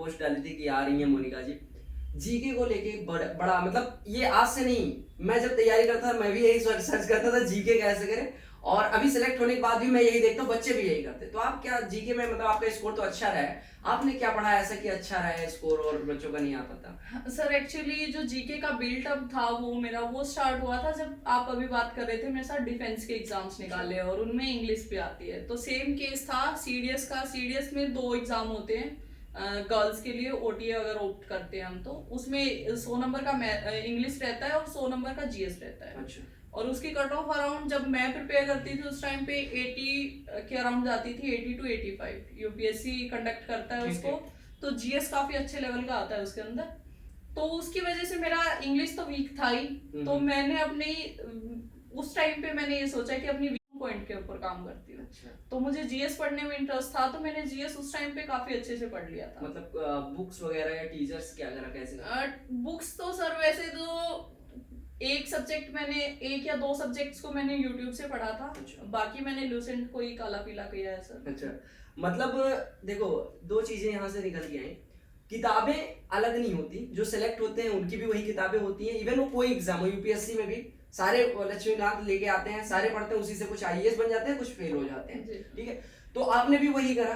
Post डाली थी कि आ रही है मोनिका जी जीके को लेके बड़ा मतलब ये आज से नहीं, मैं जब तैयारी करता था मैं भी यही सर्च करता था जीके कैसे करें, और अभी सिलेक्ट होने के बाद भी मैं यही देखता हूँ बच्चे भी यही करते। तो आप क्या जीके में मतलब आपका स्कोर तो अच्छा रहा है, आपने क्या पढ़ा ऐसा कि अच्छा रहा है स्कोर और बच्चों का नहीं आता था? सर एक्चुअली जो जीके का बिल्टअप था वो स्टार्ट हुआ था जब आप अभी बात कर रहे थे मेरे साथ डिफेंस के एग्जाम्स निकाले और उनमें इंग्लिश भी आती है। तो सेम केस था सीडीएस का। सीडीएस में 2 एग्जाम होते हैं गर्ल्स के लिए, ओटीए अगर ऑप्ट करते हैं हम तो उसमें 100 नंबर का इंग्लिश रहता है और 100 नंबर का जीएस रहता है। अच्छा। और उसकी कट ऑफ अराउंड जब मैं प्रिपेयर करती थी उस टाइम पे 80 के अराउंड जाती थी, 80 टू 85 यूपीएससी कंडक्ट करता है उसको। तो जीएस काफी अच्छे लेवल का आता है उसके अंदर। तो उसकी वजह से मेरा इंग्लिश तो वीक था ही। तो मैंने अपनी उस टाइम पे मैंने ये सोचा कि अपनी वीक पॉइंट के ऊपर काम करती हूँ। अच्छा। तो मुझे जीएस पढ़ने में इंटरेस्ट था तो मैंने जीएस उस टाइम पे काफी अच्छे से पढ़ लिया था। मतलब बुक्स वगैरह या टीचर्स क्या करा कैसे? बुक्स तो सर वैसे तो एक सब्जेक्ट मैंने, 1 या 2 सब्जेक्ट्स को मैंने यूट्यूब से पढ़ा था। अच्छा। बाकी मैंने लूसेंट को ही काला पीला किया है सर। अच्छा, मतलब देखो दो चीजें यहाँ से निकल के आई। किताबें अलग नहीं होती, जो सिलेक्ट होते हैं उनकी भी वही किताबें होती हैं। इवन वो कोई एग्जाम हो, यूपीएससी में भी सारे लक्ष्मीकांत लेके आते हैं, सारे पढ़ते हैं, उसी से कुछ आईएएस बन जाते हैं, कुछ फेल हो जाते हैं। ठीक है, तो आपने भी वही करा।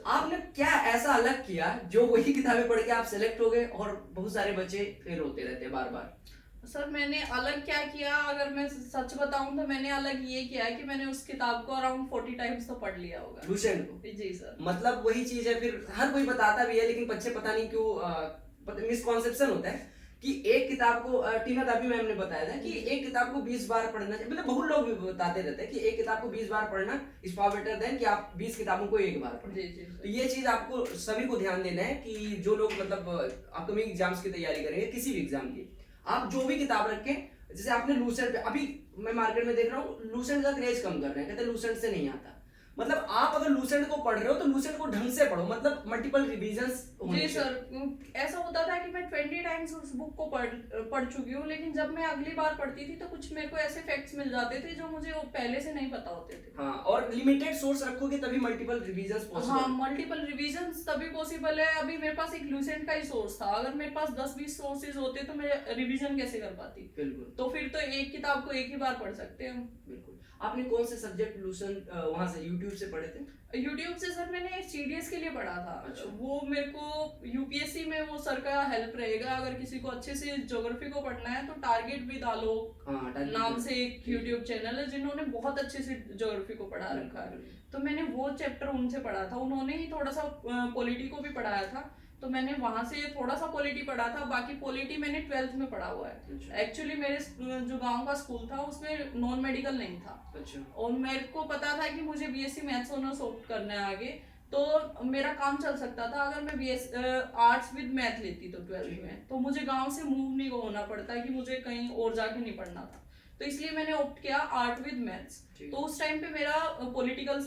आपने क्या ऐसा अलग किया जो वही किताबें पढ़ के आप सिलेक्ट हो गए और बहुत सारे बच्चे फेल होते रहते हैं बार बार? सर मैंने अलग क्या किया, अगर मैं सच बताऊं तो मैंने अलग ये किया है कि मैंने उस किताब को अराउंड 40 टाइम्स तो पढ़ लिया होगा। लूसेंट को? जी सर। मतलब वही चीज है, फिर हर कोई बताता भी है लेकिन बच्चे पता नहीं क्यों मिसकॉन्सेप्शन होता है कि एक किताब को टीना दाबी मैम ने बताया था कि एक किताब को 20 बार पढ़ना चाहिए। मतलब बहुत लोग भी बताते रहते हैं कि एक किताब को 20 बार पढ़ना इज फार बेटर देन कि आप 20 किताबों को एक बार पढ़ें। तो ये चीज आपको सभी को ध्यान देना है कि जो लोग मतलब अपकमिंग एग्जाम्स की तैयारी करेंगे, किसी भी एग्जाम की, आप जो भी किताब रखें, जैसे आपने लूसेंट पे, अभी मैं मार्केट में देख रहा हूँ लूसेंट का क्रेज कम कर रहे हैं, कहते हैं लूसेंट से नहीं आता। मतलब आप अगर लूसेंट को पढ़ रहे हो तो लूसेंट को ढंग से पढ़ो, मतलब मल्टीपल रिवीजन्स होने जी सर। ऐसा होता था कि मैं 20 टाइम्स उस बुक को पढ़ चुकी हूँ, लेकिन जब मैं अगली बार पढ़ती थी तो कुछ मेरे को ऐसे फैक्ट्स मिल जाते थे जो मुझे वो पहले से नहीं पता होते थे। हाँ, और लिमिटेड सोर्स रखोगे तभी मल्टीपल रिवीजन्स पॉसिबल। हाँ, मल्टीपल रिवीजन्स तभी पॉसिबल है। अभी मेरे पास एक लूसेंट का ही सोर्स था, अगर मेरे पास 10-20 सोर्सेज होते तो मैं रिवीजन कैसे कर पाती? बिल्कुल। तो फिर तो एक किताब को एक ही बार पढ़ सकते हैं हम। बिल्कुल। आपने कौन से सब्जेक्ट लूसेंट वहां से यूट्यूब से पढ़े थे? यूट्यूब से सर मैंने सीडीएस के लिए पढ़ा था। अच्छा। वो मेरे को यूपीएससी में वो सर का हेल्प रहेगा। अगर किसी को अच्छे से ज्योग्राफी को पढ़ना है तो टारगेट विद आलोक नाम से एक यूट्यूब चैनल है जिन्होंने बहुत अच्छे से ज्योग्राफी को पढ़ा रखा है। तो मैंने वो चैप्टर उनसे पढ़ा था, उन्होंने ही थोड़ा सा पॉलिटी को भी पढ़ाया था। तो मैंने वहां से थोड़ा सा पॉलिटी पढ़ा था, बाकी पॉलिटी मैंने 12th में पढ़ा हुआ है। एक्चुअली मेरे जो गांव का स्कूल था उसमें नॉन मेडिकल नहीं था। अच्छा। और मेरे को पता था कि मुझे बीएससी मैथ्स ऑनर्स ऑप्ट करना है आगे, तो मेरा काम चल सकता था अगर मैं बीएस आर्ट्स विद मैथ लेती तो 12th में, तो मुझे गांव से मूव नहीं होना पड़ता कि मुझे कहीं और जाके नहीं पढ़ना था। तो इसलिए मैंने ऑप्ट किया आर्ट विद मैथ्स। तो उस टाइम पे मेरा पॉलिटिकल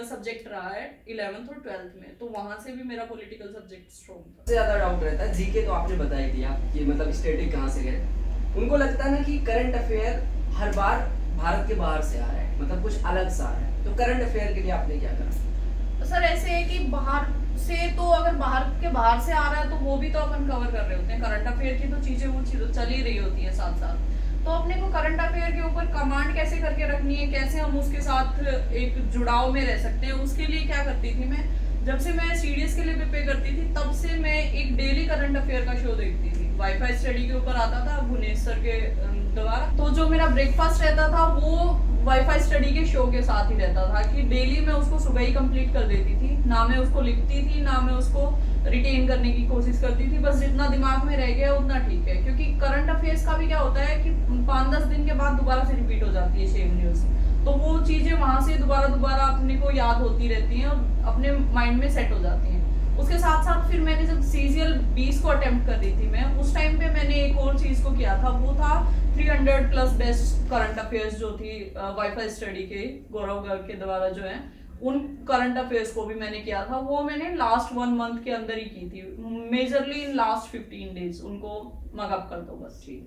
सब्जेक्ट रहा है 11th और 12th में, तो वहां से भी मेरा पॉलिटिकल सब्जेक्ट स्ट्रॉन्ग था। सबसे ज्यादा डाउट रहता है जीके, तो आपने बता ही दिया कि मतलब स्टैटिक कहाँ से गए। उनको लगता है ना कि करंट अफेयर हर बार भारत के बाहर से आ रहा है, मतलब कुछ अलग सा आ रहा है। तो करंट अफेयर के लिए आपने क्या करा? सर ऐसे है कि बाहर से तो अगर भारत के बाहर से आ रहा है तो वो भी तो अपन कवर कर रहे होते हैं। करंट अफेयर की तो चीजें वो चल ही रही होती है साथ साथ। तो अपने को करंट अफेयर के ऊपर कमांड कैसे करके रखनी है, कैसे हम उसके साथ एक जुड़ाव में रह सकते हैं, उसके लिए क्या करती थी मैं, जब से मैं सीडीएस के लिए प्रिपेयर करती थी तब से मैं एक डेली करंट अफेयर का शो देखती थी। वाईफाई स्टडी के ऊपर आता था भुवनेश सर के द्वारा। तो जो मेरा ब्रेकफास्ट रहता था वो वाईफाई स्टडी के शो के साथ ही रहता था कि डेली मैं उसको सुबह ही कंप्लीट कर देती थी। ना मैं उसको लिखती थी ना मैं उसको रिटेन करने की कोशिश करती थी, बस जितना दिमाग में रह गया उतना ठीक है। क्योंकि करंट अफेयर्स का भी क्या होता है कि 5-10 दिन के बाद दोबारा से रिपीट हो जाती है सेम न्यूज, तो वो चीजें वहां से दोबारा अपने को याद होती रहती हैं और अपने माइंड में सेट हो जाती हैं। उसके साथ साथ फिर मैंने जब सीजीएल 20 को अटेम्प्ट कर रही थी मैं, उस टाइम पे मैंने एक और चीज को किया था, वो था 300 प्लस बेस्ट करंट अफेयर्स जो थी वाईफाई स्टडी के गौरव गर्ग के द्वारा जो है, उन करंट अफेयर्स को भी मैंने किया था। वो मैंने लास्ट 1 मंथ के अंदर ही की थी, मेजरली इन लास्ट 15 डेज उनको मगअप कर दो बस। ठीक।